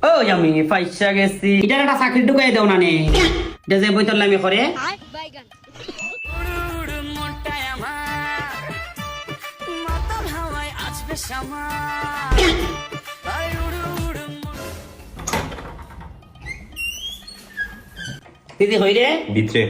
ও আমি পয়সা গেছি এটার একটা চাকরি ঢুকাই দাও না নে এটা যে বইতল আমি করে দিদি হই রে দিচ্ছে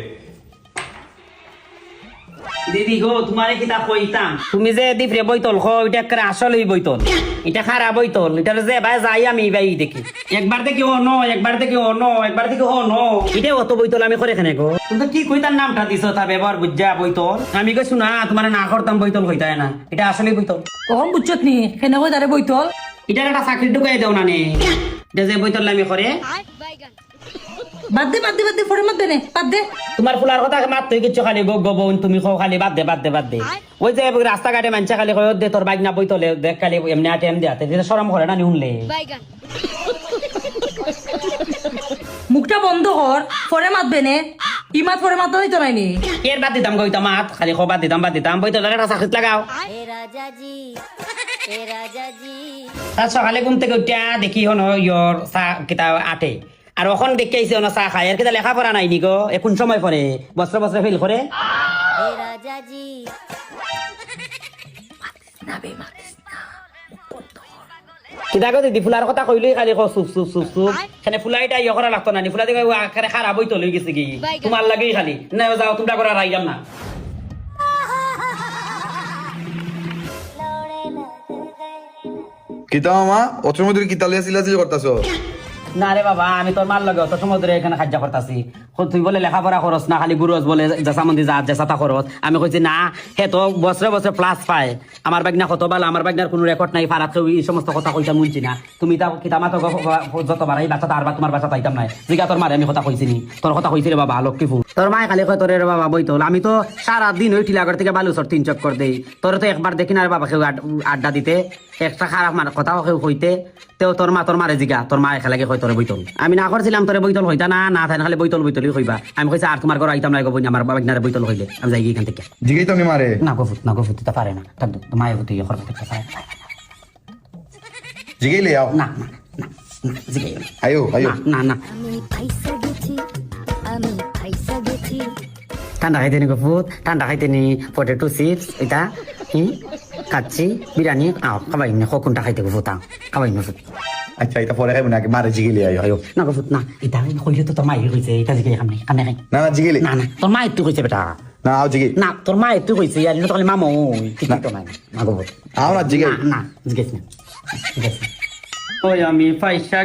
দিদি গো তোমারে কিতা কইতাম তুমি যে দিফরে বইতল খো এটা করে আসলেই বইতল এটা খারাপ বইতল এটা যে ভাই যাই আমি ভাই দেখি একবার দেখি ও নো একবার দেখি ও নো একবার দেখি ও নো এটা অত বইতল আমি করে কেন গো তুমি কি কইতার নামটা দিছো তা ব্যবহার বুঝা বইতল আমি কইছু না তোমার না করতাম বইতল কইতাই না এটা আসলেই বইতল কখন বুঝছত নি কেনে কই তারে বইতল এটার একটা চাকরি ঢুকাই দাও না নে এটা যে বইতল আমি করে বাদ দে ফোনের মধ্যে নে বাদ দে তোমার ফুলার কথা মাত তুই কিচ্ছু খালি গো গো বোন তুমি খাও খালি বাদ দে ওই যে রাস্তাঘাটে মানুষ খালি কয় দে তোর বাইক না বইতলে দেখ খালি এমনি আটেম দেয়াতে যেটা শরম করে না নি শুনলে মুখটা বন্ধ কর পরে মাতবে নে ইমাত পরে মাত হইতো নাইনি এর বাদ দিতাম কইতাম মাত খালি খো বাদ দিতাম বইতলে একটা চাকরি লাগাও তার সকালে ঘুম থেকে উঠিয়া দেখি হন ইয়র চা কিতা আটে আর ওখান দেখে আইসে না চা খাই আর কিতা লেখাপড়া নাই নি গো এখন সময় পরে বছর বছর ফেল করে কিতা কো দিদি ফুলার কথা কইলেই খালি কো চুপ খানে ফুলাইটা ইয়ে করা লাগতো না নি ফুলা দেখে আকারে খারাপ হইতো লই গেছে কি তোমার লাগেই খালি না যাও তোমরা করে রাইলাম না কিতা মামা অত্র মধ্যে কিতা লিয়া চিলাচিলি করতাছো না রে বাবা আমি তোর মার লগে অত সময় ধরে এখানে সাহায্য করতেছি তুই বলে লেখাপড়া খরচ না খালি গুরজ বলে জেসামন্দি জেসাতা খরচ আমি কইছি না হে তো বছরে বছরে প্লাস পায় আমার বাগনা কত ভালো আমার বাগনার কোনো রেকর্ড নাই ফারাত এই সমস্ত কথা কইতা মুনছি না তুমি তা কিতা মাতো যতবার এই বাচ্চা আর তোমার বাচ্চা তাইতাম নাই জিগা তোর মারে আমি কথা কইছি নি তোর কথা কইছি রে বাবা লক্ষ্মীপুর তোর মায় খালি কয় তোর রে বাবা বইতল আমি তো সারা দিন ওই টিলাগড় থেকে বালুচর 3 চক্কর দেই তোর তো একবার দেখি না রে বাবা কেউ আড্ডা দিতে একটা খারাপ কথাও কেউ কইতে তেও তোর মারে জিগা তোর মা এখানে কয় তোরে বইতল আমি না করছিলাম তোরে বইতল হইতা না থাই খালি বইতলই কইবা আমি কইছি আর তোমার ঘর আইতাম না গো বই আমার বাগনারে বইতল হইলে আমি যাই এখান থেকে জিগাই তো আমি মারে না গফুত তা পারে না তার মায়ের হতে ইয়ে করতে পারে জিগাই লে আও না জিগাই আয়ো না ঠান্ডা খাইতে নি গফুত ঠান্ডা খাইতে নি পটেটো চিপস এটা কাচ্ছি বিরিয়ানি খাবাই না কোনটা খাইতে গফুত খাবাই না আচ্ছা এটা পরে খাইব না মারে জিগাই লে আয়ো না গফুত না এটা কইলে তো তোর মায়ের কইছে এটা জিগাই খাম নাই কানে খাই না জিগাই লে না তোর মায়ের তুই কইছে বেটা না আও জিগাই না তোর মায়ের তুই কইছে আর তো খালি মামু কিছু তো নাই না গফুত আও না জিগাই না জিগাইছ না ওই আমি পয়সা